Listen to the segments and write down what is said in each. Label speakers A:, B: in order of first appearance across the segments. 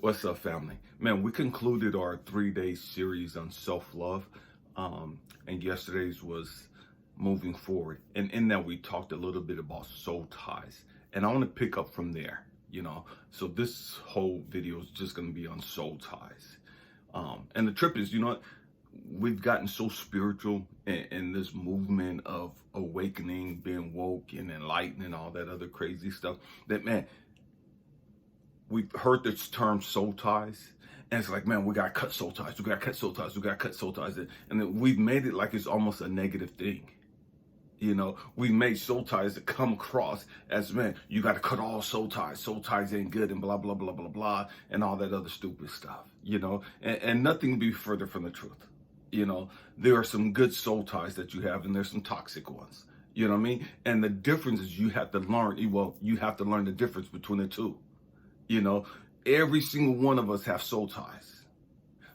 A: What's up, family? Man, we concluded our 3-day series on self-love, and yesterday's was moving forward. And in that, we talked a little bit about soul ties, and I want to pick up from there. So this whole video is just going to be on soul ties. And the trip is, we've gotten so spiritual in this movement of awakening, being woke and enlightened, and all that other crazy stuff. That man. We've heard this term soul ties, and it's like, man, we got to cut soul ties. We got to cut soul ties. We got to cut soul ties. And then we've made it like it's almost a negative thing. We made soul ties to come across as, man, you got to cut all soul ties. Soul ties ain't good and blah, blah, blah, blah, blah, and all that other stupid stuff, and nothing can be further from the truth. There are some good soul ties that you have, and there's some toxic ones. You know what I mean? And the difference is you have to learn the difference between the two. Every single one of us have soul ties.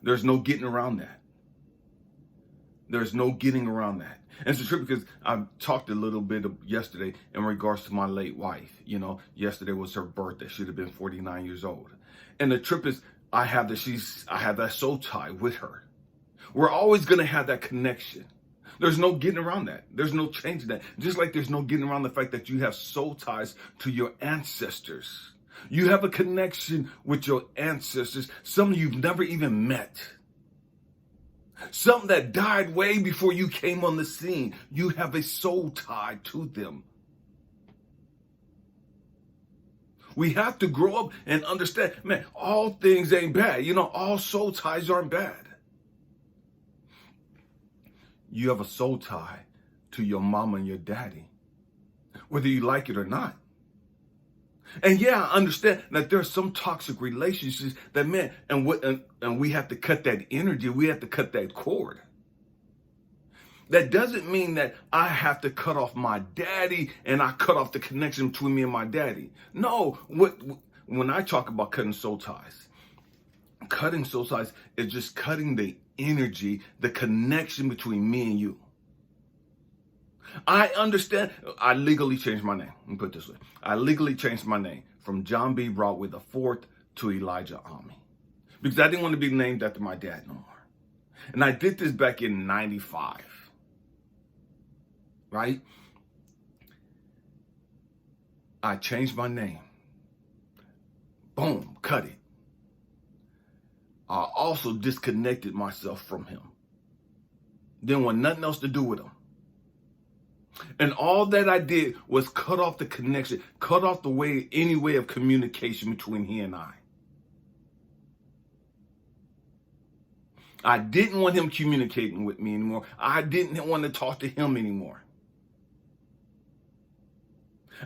A: There's no getting around that. And it's a trip because I talked a little bit yesterday in regards to my late wife. Yesterday was her birthday. She'd have been 49 years old. And the trip is I have that soul tie with her. We're always going to have that connection. There's no getting around that. There's no changing that. Just like there's no getting around the fact that you have soul ties to your ancestors. You have a connection with your ancestors, some you've never even met. Some that died way before you came on the scene. You have a soul tie to them. We have to grow up and understand, man, all things ain't bad. All soul ties aren't bad. You have a soul tie to your mama and your daddy, whether you like it or not. And yeah, I understand that there are some toxic relationships that, man, and we have to cut that energy. We have to cut that cord. That doesn't mean that I have to cut off my daddy and I cut off the connection between me and my daddy. No, when I talk about cutting soul ties is just cutting the energy, the connection between me and you. I understand. I legally changed my name. Let me put it this way. I legally changed my name from John B. Broadway IV to ElijahAmmi because I didn't want to be named after my dad no more. And I did this back in 95. Right? I changed my name. Boom, cut it. I also disconnected myself from him. Didn't want nothing else to do with him. And all that I did was cut off the connection, cut off any way of communication between he and I. I didn't want him communicating with me anymore. I didn't want to talk to him anymore.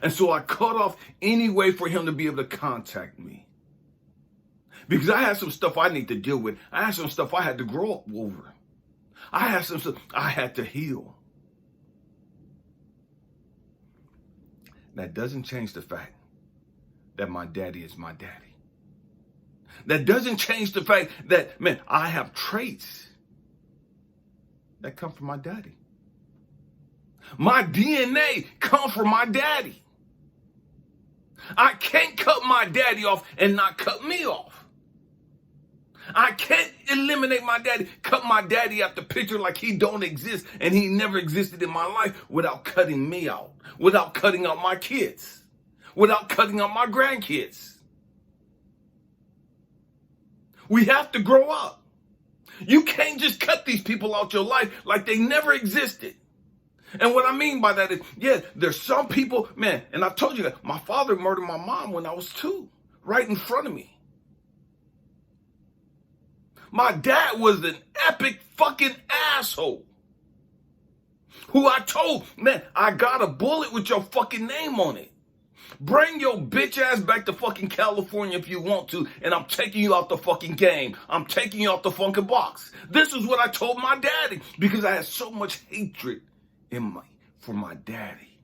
A: And so I cut off any way for him to be able to contact me. Because I had some stuff I need to deal with. I had some stuff I had to grow up over. I had some stuff I had to heal. That doesn't change the fact that my daddy is my daddy. That doesn't change the fact that, man, I have traits that come from my daddy. My DNA comes from my daddy. I can't cut my daddy off and not cut me off. I can't eliminate my daddy, cut my daddy out the picture like he don't exist and he never existed in my life without cutting me out, without cutting out my kids, without cutting out my grandkids. We have to grow up. You can't just cut these people out your life like they never existed. And what I mean by that is, yeah, there's some people, man, and I told you that my father murdered my mom when I was 2, right in front of me. My dad was an epic fucking asshole who I told, man, I got a bullet with your fucking name on it. Bring your bitch ass back to fucking California if you want to, and I'm taking you out the fucking game. I'm taking you out the fucking box. This is what I told my daddy because I had so much hatred for my daddy.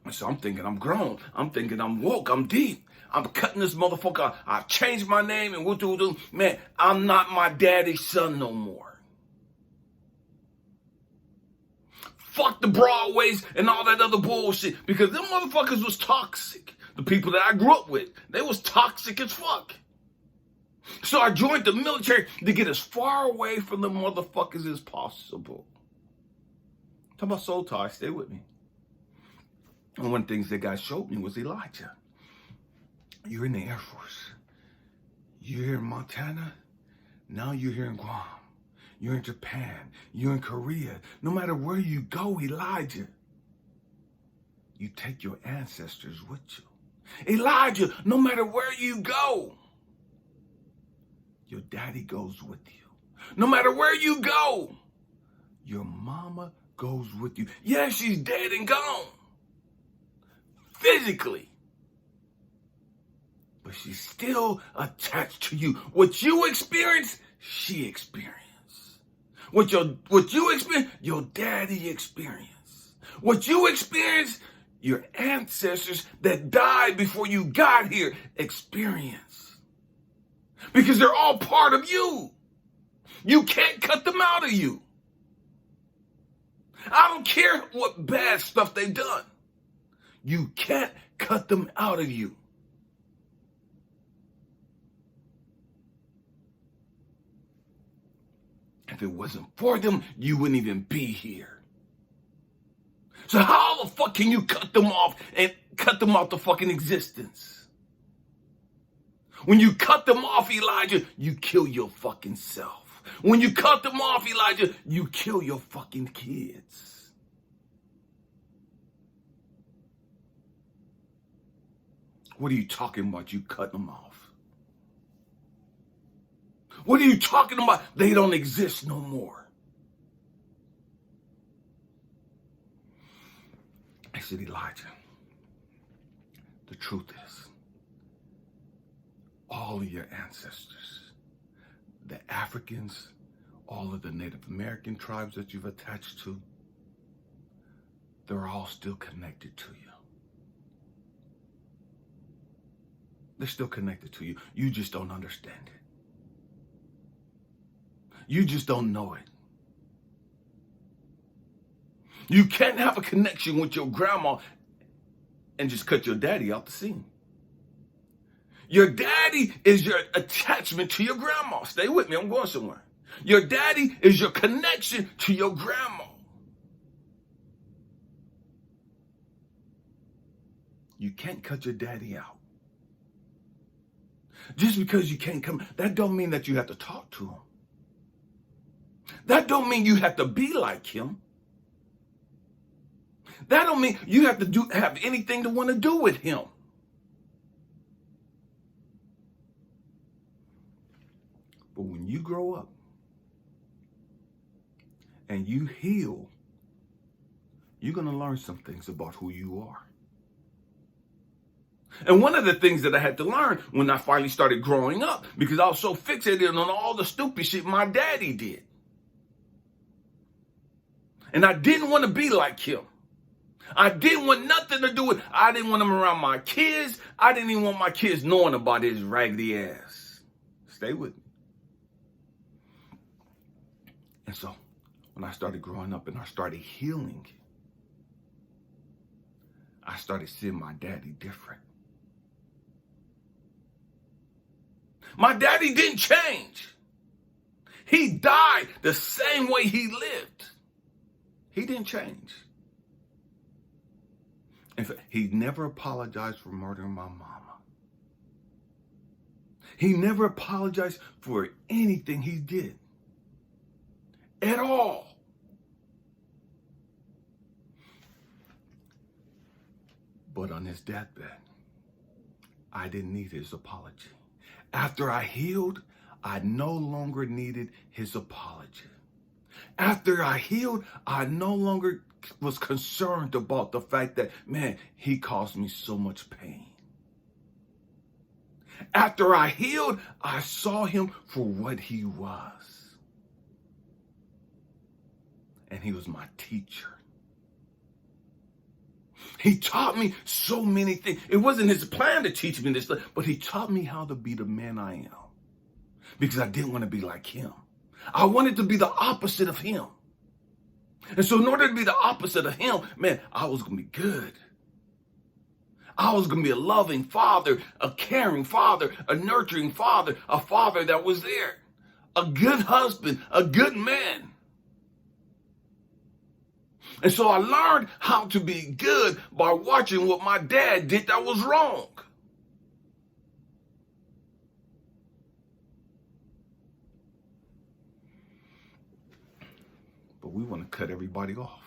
A: So I'm thinking I'm grown. I'm thinking I'm woke. I'm deep. I'm cutting this motherfucker out. I've changed my name and woo-doo-doo. Man, I'm not my daddy's son no more. Fuck the Broadways and all that other bullshit because them motherfuckers was toxic. The people that I grew up with, they was toxic as fuck. So I joined the military to get as far away from the motherfuckers as possible. Talk about soul ties, stay with me. And one of the things that God showed me was, Elijah, you're in the Air Force. You're here in Montana. Now you're here in Guam. You're in Japan. You're in Korea. No matter where you go, Elijah, you take your ancestors with you. Elijah, no matter where you go, your daddy goes with you. No matter where you go, your mama goes with you. Yeah, she's dead and gone. Physically. But she's still attached to you. What you experience, she experienced. What you experience, your daddy experienced. What you experience, your ancestors that died before you got here experienced. Because they're all part of you. You can't cut them out of you. I don't care what bad stuff they've done. You can't cut them out of you. If it wasn't for them, you wouldn't even be here. So how the fuck can you cut them off and cut them out the fucking existence? When you cut them off, Elijah, you kill your fucking self. When you cut them off, Elijah, you kill your fucking kids. What are you talking about? You cut them off. What are you talking about? They don't exist no more. I said, Elijah, the truth is, all of your ancestors, the Africans, all of the Native American tribes that you've attached to, they're all still connected to you. They're still connected to you. You just don't understand it. You just don't know it. You can't have a connection with your grandma and just cut your daddy out the scene. Your daddy is your attachment to your grandma. Stay with me, I'm going somewhere. Your daddy is your connection to your grandma. You can't cut your daddy out. Just because you can't come, that don't mean that you have to talk to him. That don't mean you have to be like him. That don't mean you have to have anything to want to do with him. But when you grow up and you heal, you're going to learn some things about who you are. And one of the things that I had to learn when I finally started growing up, because I was so fixated on all the stupid shit my daddy did. And I didn't want to be like him. I didn't want nothing to do with, I didn't want him around my kids. I didn't even want my kids knowing about his raggedy ass. Stay with me. And so when I started growing up and I started healing, I started seeing my daddy different. My daddy didn't change. He died the same way he lived. He didn't change. In fact, he never apologized for murdering my mama. He never apologized for anything he did. At all. But on his deathbed, I didn't need his apology. After I healed, I no longer needed his apology. After I healed, I no longer was concerned about the fact that, man, he caused me so much pain. After I healed, I saw him for what he was. And he was my teacher. He taught me so many things. It wasn't his plan to teach me this stuff, but he taught me how to be the man I am. Because I didn't want to be like him. I wanted to be the opposite of him. And so in order to be the opposite of him, man, I was going to be good. I was going to be a loving father, a caring father, a nurturing father, a father that was there, a good husband, a good man. And so I learned how to be good by watching what my dad did that was wrong. But we want to cut everybody off.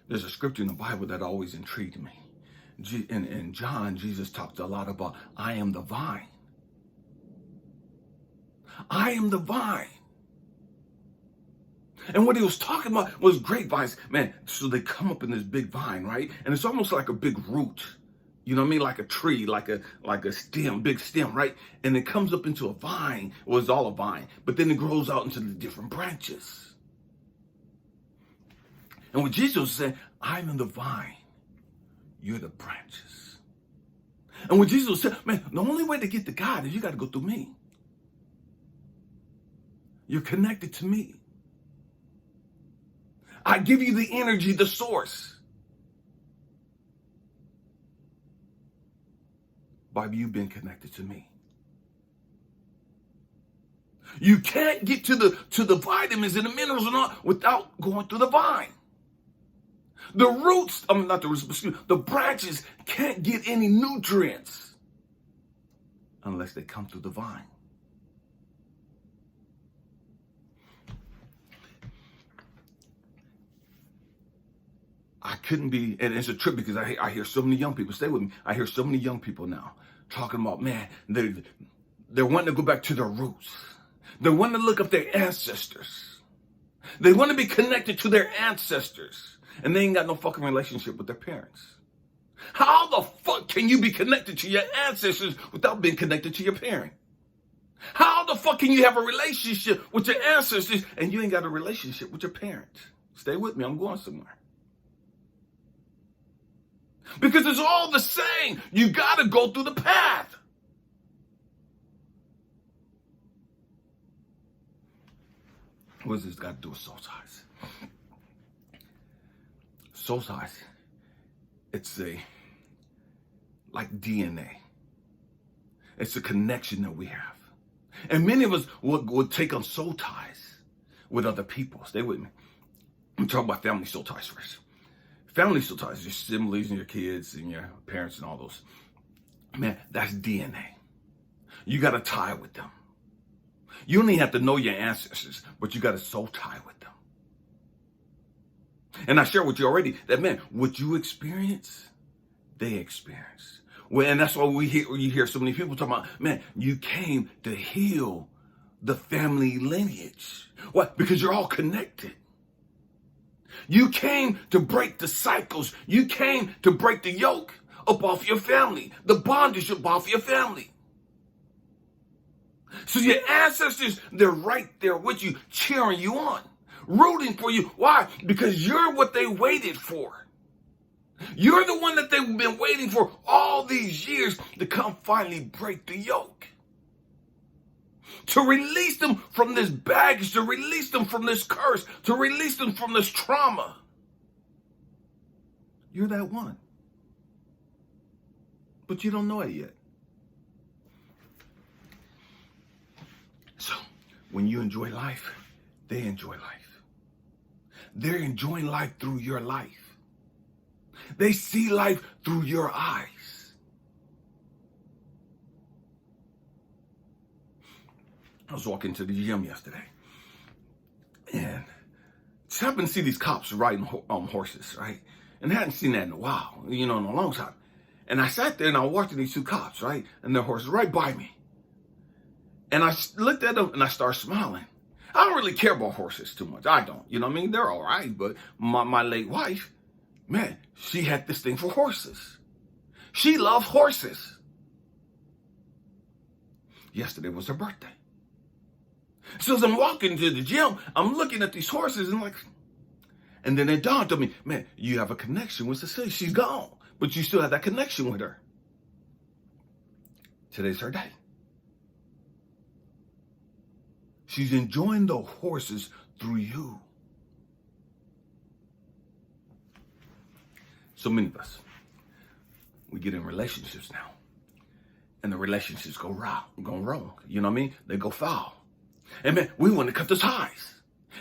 A: There's a scripture in the Bible that always intrigued me. In John, Jesus talked a lot about, I am the vine. I am the vine. And what he was talking about was grapevines. Man, so they come up in this big vine, right? And it's almost like a big root. You know what I mean? Like a tree, like a stem, big stem, right? And it comes up into a vine. Well, it's all a vine. But then it grows out into the different branches. And what Jesus said, I'm in the vine. You're the branches. And what Jesus said, man, the only way to get to God is you got to go through me. You're connected to me. I give you the energy, the source. By you being connected to me. You can't get to the vitamins and the minerals and all without going through the vine. The roots, not the roots, excuse me, the branches can't get any nutrients unless they come through the vine. I couldn't be, and it's a trip because I hear so many young people, stay with me, I hear so many young people now talking about, man, they're wanting to go back to their roots. They want to look up their ancestors. They want to be connected to their ancestors. And they ain't got no fucking relationship with their parents. How the fuck can you be connected to your ancestors without being connected to your parent? How the fuck can you have a relationship with your ancestors and you ain't got a relationship with your parent? Stay with me, I'm going somewhere. Because it's all the same. You got to go through the path. What does this got to do with soul ties? Soul ties, it's like DNA. It's a connection that we have. And many of us would take on soul ties with other people. Stay with me. I'm talking about family soul ties first. Family soul ties, your siblings and your kids and your parents and all those. Man, that's DNA. You got a tie with them. You don't even have to know your ancestors, but you got a soul tie with them. And I share with you already that, man, what you experience, they experience. Well, and that's why you hear so many people talking about, man, you came to heal the family lineage. Why? Because you're all connected. You came to break the cycles. You came to break the yoke up off your family, the bondage up off your family. So your ancestors, they're right there with you, cheering you on, rooting for you. Why? Because you're what they waited for. You're the one that they've been waiting for all these years to come finally break the yoke. To release them from this baggage, to release them from this curse, to release them from this trauma. You're that one. But you don't know it yet. So, when you enjoy life, they enjoy life. They're enjoying life through your life. They see life through your eyes. I was walking to the gym yesterday and just happened to see these cops riding horses, right? And I hadn't seen that in a while, in a long time. And I sat there and I was watching these two cops, right? And their horses right by me. And I looked at them and I started smiling. I don't really care about horses too much. I don't, you know what I mean? They're all right, but my late wife, man, she had this thing for horses. She loved horses. Yesterday was her birthday. So as I'm walking to the gym, I'm looking at these horses and then it dawned on me, man, you have a connection with Cecilia. She's gone, but you still have that connection with her. Today's her day. She's enjoying the horses through you. So many of us, We get in relationships now, and the relationships go wrong. You know what I mean? They go foul. And man, we want to cut the ties.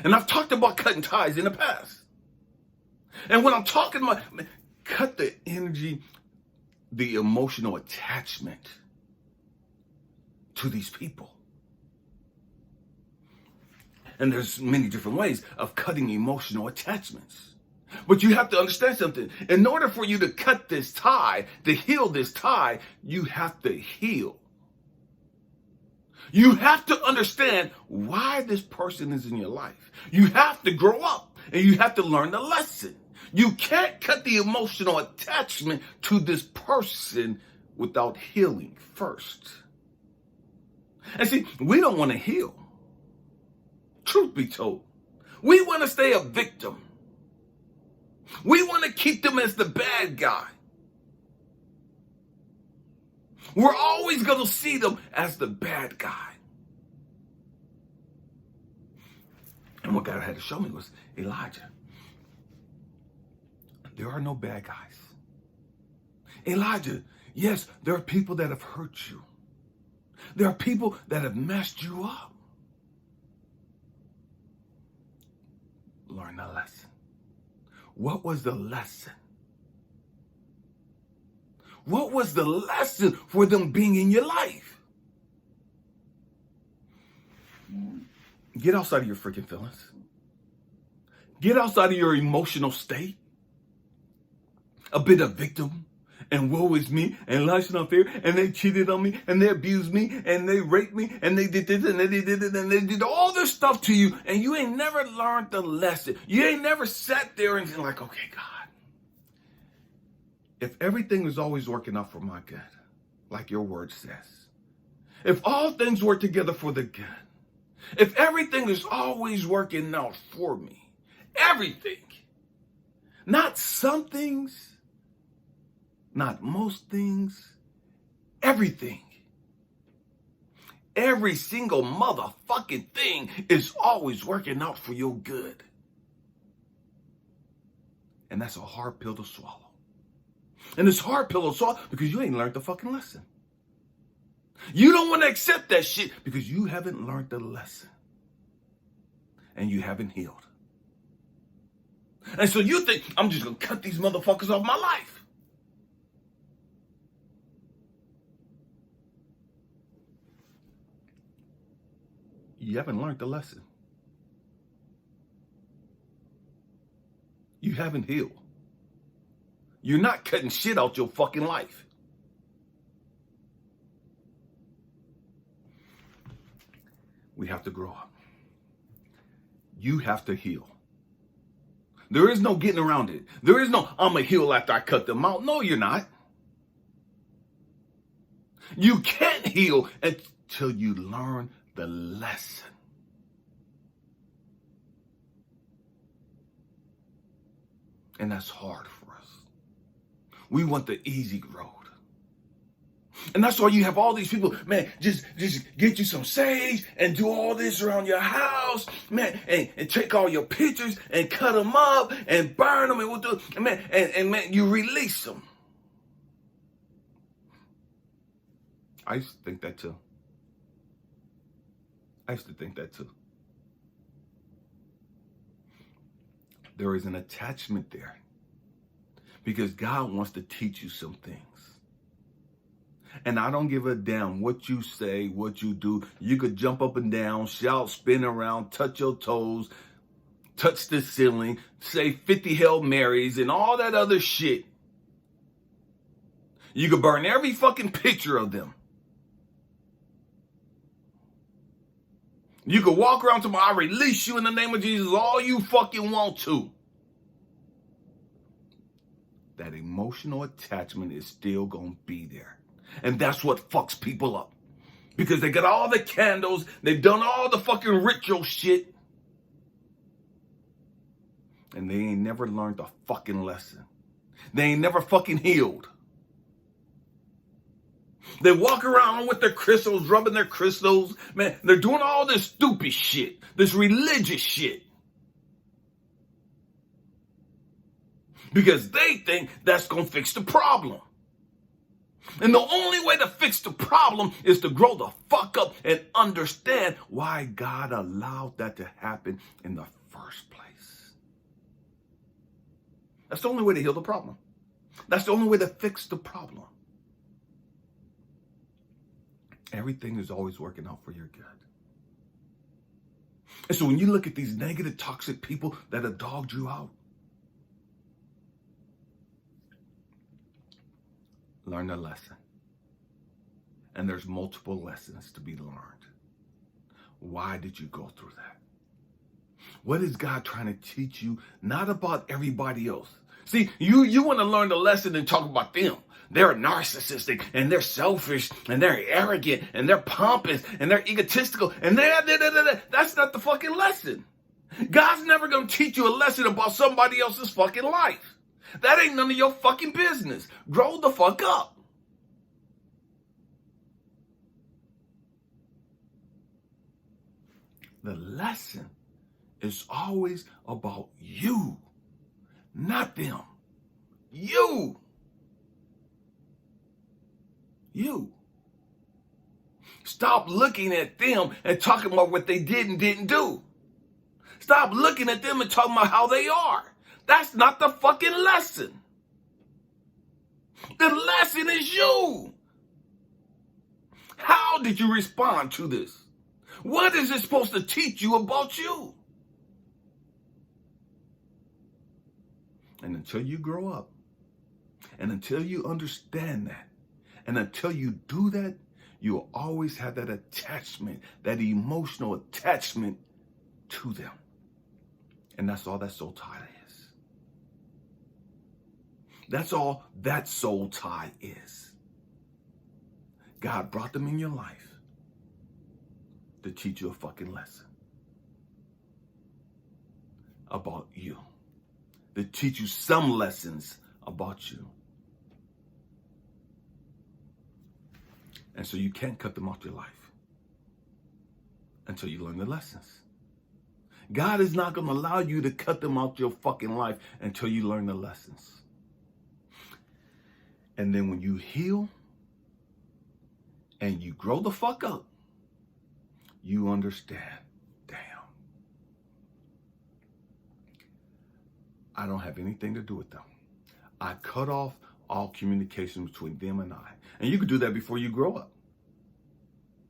A: And I've talked about cutting ties in the past. And when I'm talking about, man, cut the energy, the emotional attachment to these people. And there's many different ways of cutting emotional attachments. But you have to understand something. In order for you to cut this tie, to heal this tie, you have to heal. You have to understand why this person is in your life. You have to grow up and you have to learn the lesson. You can't cut the emotional attachment to this person without healing first. And see, we don't want to heal. Truth be told, we want to stay a victim. We want to keep them as the bad guy. We're always going to see them as the bad guy. And what God had to show me was, Elijah, there are no bad guys. Elijah, yes, there are people that have hurt you. There are people that have messed you up. Learn the lesson. What was the lesson? What was the lesson for them being in your life? Get outside of your freaking feelings. Get outside of your emotional state. A bit of victim. And woe is me. And life's not fair. And they cheated on me. And they abused me. And they raped me. And they did this. And they did it. And they did all this stuff to you. And you ain't never learned the lesson. You ain't never sat there and been like, okay, God, if everything is always working out for my good, like your word says, if all things work together for the good, if everything is always working out for me, everything, not some things, not most things, everything, every single motherfucking thing is always working out for your good. And that's a hard pill to swallow. And it's a hard pill to swallow because you ain't learned the fucking lesson. You don't want to accept that shit because you haven't learned the lesson. And you haven't healed. And so you think, I'm just going to cut these motherfuckers off my life. You haven't learned the lesson. You haven't healed. You're not cutting shit out your fucking life. We have to grow up. You have to heal. There is no getting around it. There is no, I'm going to heal after I cut them out. No, you're not. You can't heal until you learn the lesson. And that's hard for us. We want the easy road. And that's why you have all these people, man, just get you some sage and do all this around your house, man, and take all your pictures and cut them up and burn them and man, you release them. I used to think that too. There is an attachment there because God wants to teach you some things. And I don't give a damn what you say, what you do. You could jump up and down, shout, spin around, touch your toes, touch the ceiling, say 50 Hail Marys and all that other shit. You could burn every fucking picture of them. You could walk around tomorrow, I release you in the name of Jesus, all you fucking want to. That emotional attachment is still going to be there. And that's what fucks people up. Because they got all the candles, they've done all the fucking ritual shit. And they ain't never learned a fucking lesson. They ain't never fucking healed. They walk around with their crystals, rubbing their crystals. Man, they're doing all this stupid shit, this religious shit. Because they think that's going to fix the problem. And the only way to fix the problem is to grow the fuck up and understand why God allowed that to happen in the first place. That's the only way to heal the problem. That's the only way to fix the problem. Everything is always working out for your good. And so when you look at these negative, toxic people that have dogged you out, learn a lesson. And there's multiple lessons to be learned. Why did you go through that? What is God trying to teach you? Not about everybody else. See, you want to learn the lesson and talk about them. They're narcissistic and they're selfish and they're arrogant and they're pompous and they're egotistical and that's not the fucking lesson. God's never going to teach you a lesson about somebody else's fucking life. That ain't none of your fucking business. Grow the fuck up. The lesson is always about you, not them. You. Stop looking at them and talking about what they did and didn't do. Stop looking at them and talking about how they are. That's not the fucking lesson. The lesson is you. How did you respond to this? What is it supposed to teach you about you? And until you grow up, and until you understand that, and until you do that, you'll always have that attachment, that emotional attachment to them. And that's all that soul tie is. That's all that soul tie is. God brought them in your life to teach you a fucking lesson about you, to teach you some lessons about you. And so you can't cut them off your life until you learn the lessons. God is not going to allow you to cut them out your fucking life until you learn the lessons. And then when you heal and you grow the fuck up, you understand, damn, I don't have anything to do with them. I cut off all communication between them and I. And you could do that before you grow up.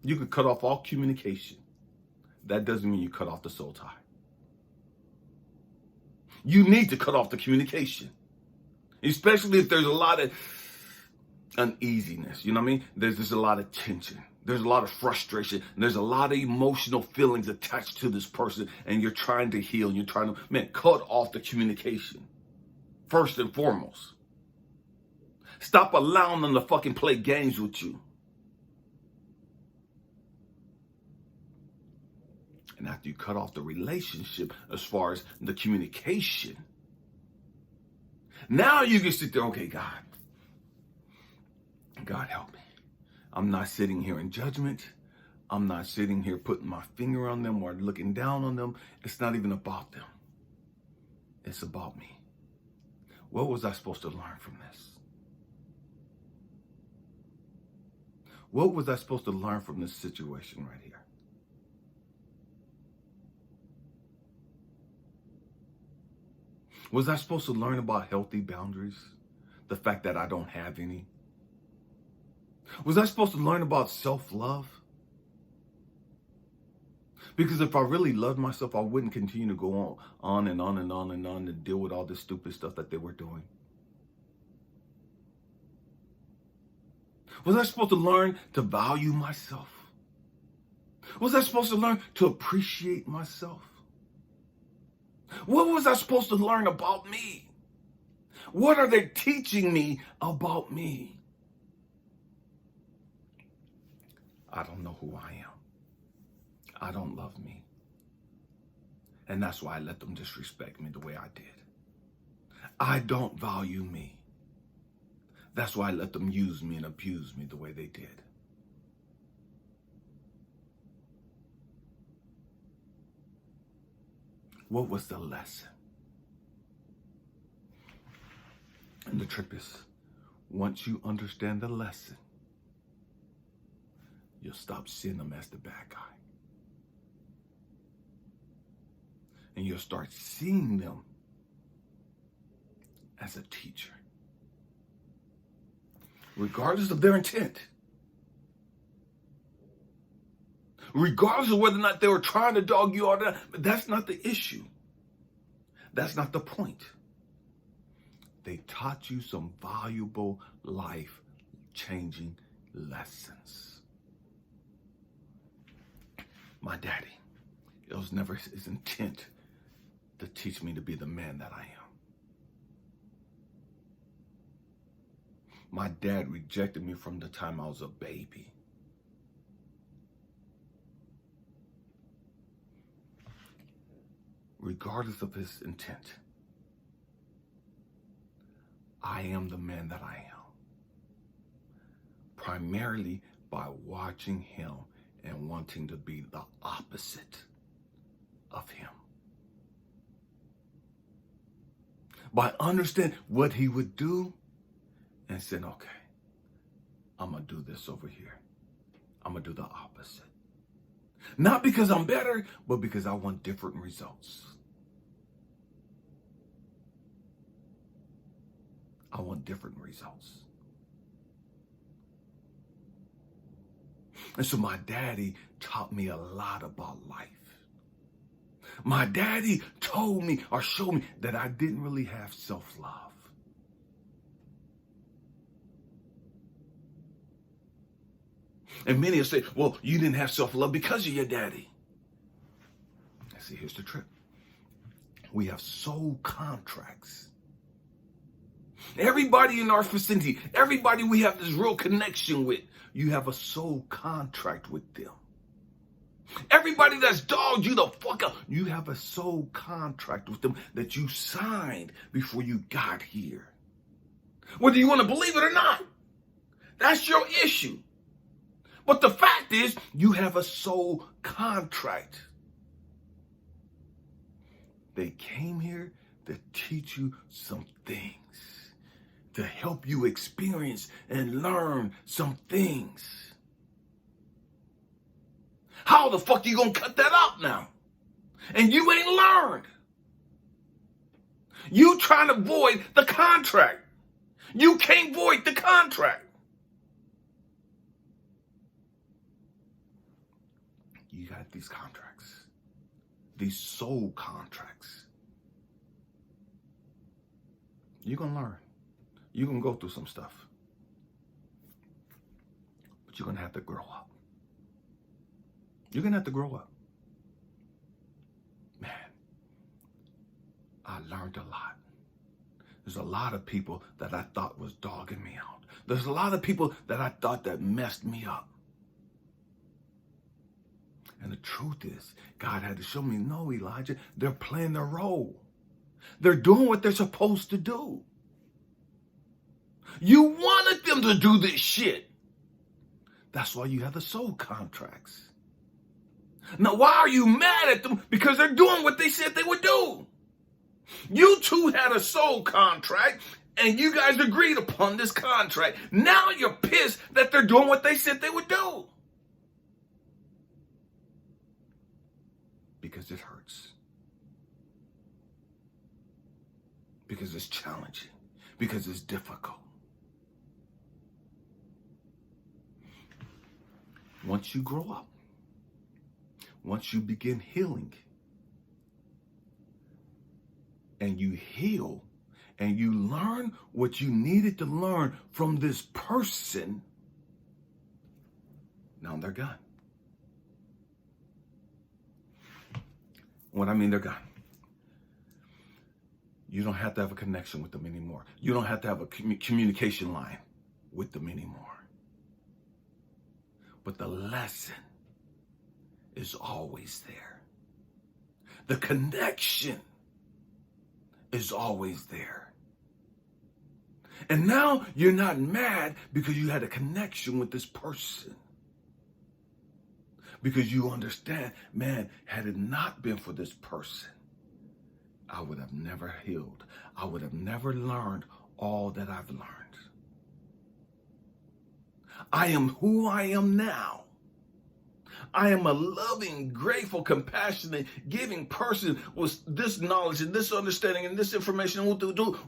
A: You could cut off all communication. That doesn't mean you cut off the soul tie. You need to cut off the communication. Especially if there's a lot of uneasiness. You know what I mean? There's just a lot of tension. There's a lot of frustration. There's a lot of emotional feelings attached to this person. And you're trying to heal. You're trying to, cut off the communication. First and foremost. Stop allowing them to fucking play games with you. And after you cut off the relationship as far as the communication, now you can sit there, okay, God help me. I'm not sitting here in judgment. I'm not sitting here putting my finger on them or looking down on them. It's not even about them. It's about me. What was I supposed to learn from this? What was I supposed to learn from this situation right here? Was I supposed to learn about healthy boundaries? The fact that I don't have any? Was I supposed to learn about self-love? Because if I really loved myself, I wouldn't continue to go on and on and on and on to deal with all this stupid stuff that they were doing. Was I supposed to learn to value myself? Was I supposed to learn to appreciate myself? What was I supposed to learn about me? What are they teaching me about me? I don't know who I am. I don't love me. And that's why I let them disrespect me the way I did. I don't value me. That's why I let them use me and abuse me the way they did. What was the lesson? And the trick is, once you understand the lesson, you'll stop seeing them as the bad guy. And you'll start seeing them as a teacher. Regardless of their intent. Regardless of whether or not they were trying to dog you all down. But that's not the issue. That's not the point. They taught you some valuable life-changing lessons. My daddy, it was never his intent to teach me to be the man that I am. My dad rejected me from the time I was a baby. Regardless of his intent, I am the man that I am. Primarily by watching him and wanting to be the opposite of him. By understanding what he would do and saying, okay, I'm going to do this over here. I'm going to do the opposite. Not because I'm better, but because I want different results. I want different results. And so my daddy taught me a lot about life. My daddy told me or showed me that I didn't really have self-love. And many will say, well, you didn't have self-love because of your daddy. See, here's the trick. We have soul contracts. Everybody in our vicinity, everybody we have this real connection with, you have a soul contract with them. Everybody that's dogged you the fuck up, you have a soul contract with them that you signed before you got here. Whether you want to believe it or not, that's your issue. But the fact is, you have a soul contract. They came here to teach you some things, to help you experience and learn some things. How the fuck you gonna cut that out now? And you ain't learned. You trying to void the contract. You can't void the contract. You got these contracts, these soul contracts. You're gonna learn. You're gonna go through some stuff. But you're gonna have to grow up. You're gonna have to grow up. Man, I learned a lot. There's a lot of people that I thought was dogging me out. There's a lot of people that I thought that messed me up. And the truth is, God had to show me, no, Elijah, they're playing their role. They're doing what they're supposed to do. You wanted them to do this shit. That's why you have the soul contracts. Now, why are you mad at them? Because they're doing what they said they would do. You two had a soul contract, and you guys agreed upon this contract. Now you're pissed that they're doing what they said they would do. Because it hurts. Because it's challenging. Because it's difficult. Once you grow up, once you begin healing, and you heal, and you learn what you needed to learn from this person, now they're gone. What I mean, they're gone. You don't have to have a connection with them anymore. You don't have to have a communication line with them anymore. But the lesson is always there. The connection is always there. And now you're not mad because you had a connection with this person. Because you understand, man, had it not been for this person, I would have never healed. I would have never learned all that I've learned. I am who I am now. I am a loving, grateful, compassionate, giving person with this knowledge and this understanding and this information.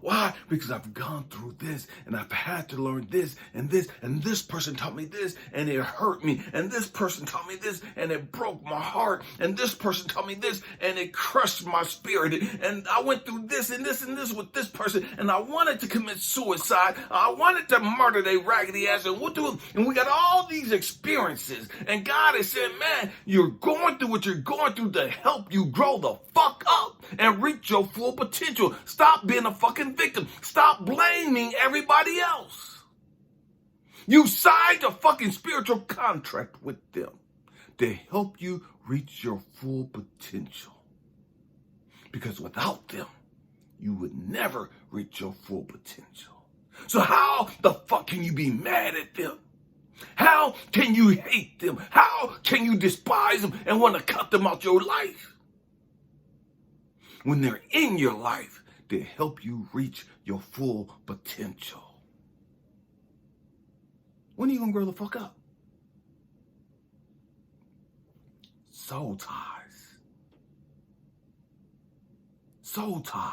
A: Why? Because I've gone through this and I've had to learn this, and this person taught me this and it hurt me, and this person taught me this and it broke my heart, and this person taught me this and it crushed my spirit, and I went through this and this and this with this person, and I wanted to commit suicide. I wanted to murder their raggedy ass, and and we got all these experiences, and God is saying, man, you're going through what you're going through to help you grow the fuck up and reach your full potential. Stop being a fucking victim. Stop blaming everybody else. You signed a fucking spiritual contract with them to help you reach your full potential. Because without them, you would never reach your full potential. So how the fuck can you be mad at them? How can you hate them? How can you despise them and want to cut them out your life when they're in your life to help you reach your full potential? When are you going to grow the fuck up? Soul ties. Soul ties.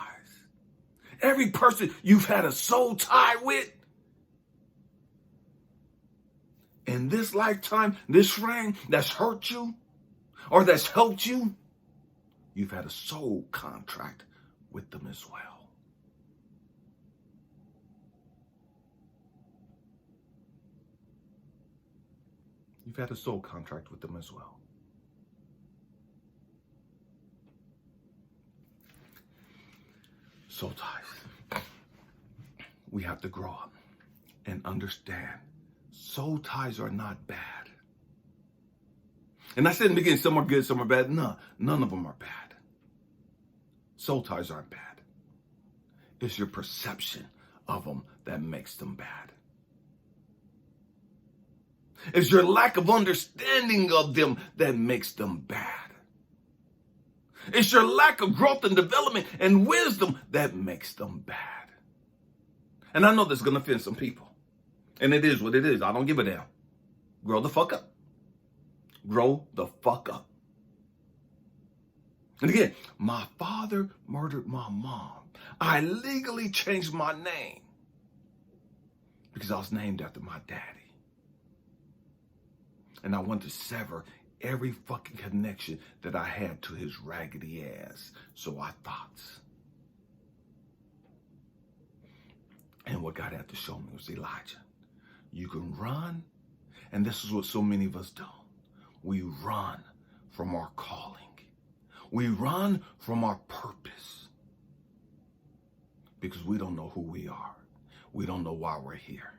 A: Every person you've had a soul tie with, in this lifetime, this ring that's hurt you or that's helped you, you've had a soul contract with them as well. You've had a soul contract with them as well. Soul ties. We have to grow up and understand soul ties are not bad. And I said in the beginning, some are good, some are bad. No, none of them are bad. Soul ties aren't bad. It's your perception of them that makes them bad. It's your lack of understanding of them that makes them bad. It's your lack of growth and development and wisdom that makes them bad. And I know this is going to offend some people. And it is what it is. I don't give a damn. Grow the fuck up. Grow the fuck up. And again, my father murdered my mom. I legally changed my name because I was named after my daddy. And I wanted to sever every fucking connection that I had to his raggedy ass. So I thought. And what God had to show me was, Elijah, you can run, and this is what so many of us do. We run from our calling. We run from our purpose because we don't know who we are. We don't know why we're here.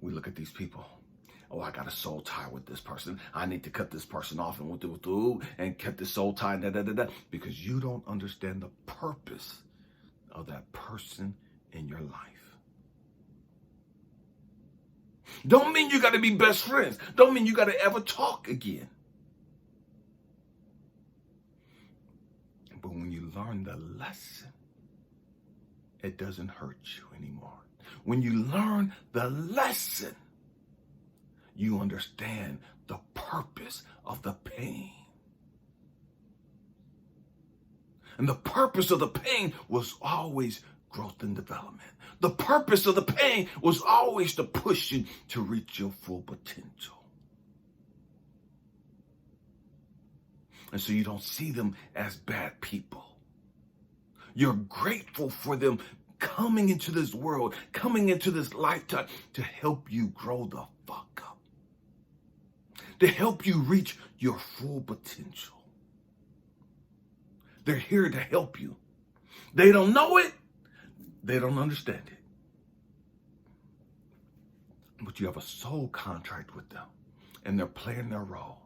A: We look at these people. Oh, I got a soul tie with this person. I need to cut this person off and cut this soul tie, because you don't understand the purpose of that person in your life. Don't mean you got to be best friends. Don't mean you got to ever talk again. But when you learn the lesson, it doesn't hurt you anymore. When you learn the lesson, you understand the purpose of the pain. And the purpose of the pain was always growth and development. The purpose of the pain was always to push you to reach your full potential. And so you don't see them as bad people. You're grateful for them coming into this world, coming into this lifetime to help you grow the fuck up. To help you reach your full potential. They're here to help you. They don't know it. They don't understand it. But you have a soul contract with them, and they're playing their role.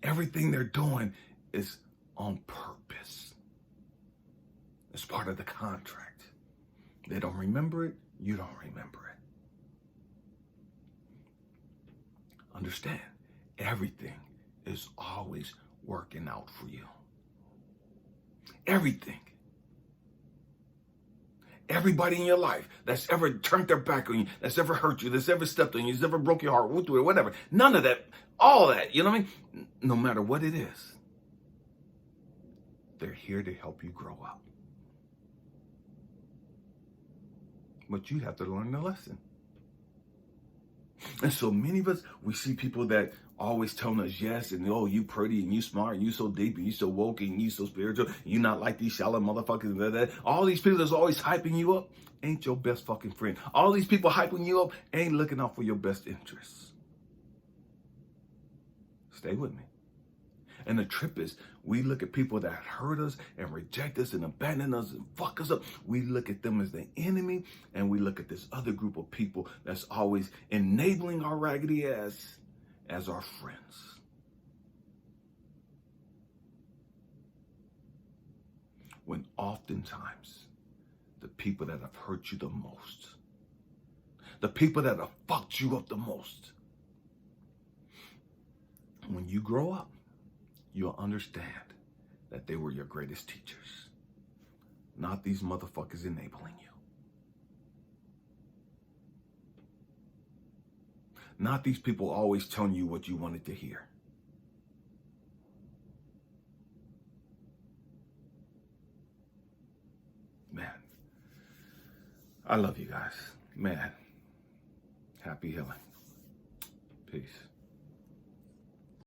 A: Everything they're doing is on purpose. It's part of the contract. They don't remember it. You don't remember it. Understand, everything is always working out for you. Everything. Everybody in your life that's ever turned their back on you, that's ever hurt you, that's ever stepped on you, that's ever broke your heart, whatever. None of that, all that, you know what I mean? No matter what it is, they're here to help you grow up. But you have to learn the lesson. And so many of us, we see people that always telling us yes, and oh, you pretty, and you smart, and you so deep, and you so woke, and you so spiritual, you not like these shallow motherfuckers, and that. All these people that's always hyping you up ain't your best fucking friend. All these people hyping you up ain't looking out for your best interests. Stay with me. And the trip is, we look at people that hurt us and reject us and abandon us and fuck us up. We look at them as the enemy, and we look at this other group of people that's always enabling our raggedy ass as our friends. When oftentimes the people that have hurt you the most, the people that have fucked you up the most, when you grow up, you'll understand that they were your greatest teachers, not these motherfuckers enabling you. Not these people always telling you what you wanted to hear. Man, I love you guys. Man, happy healing. Peace.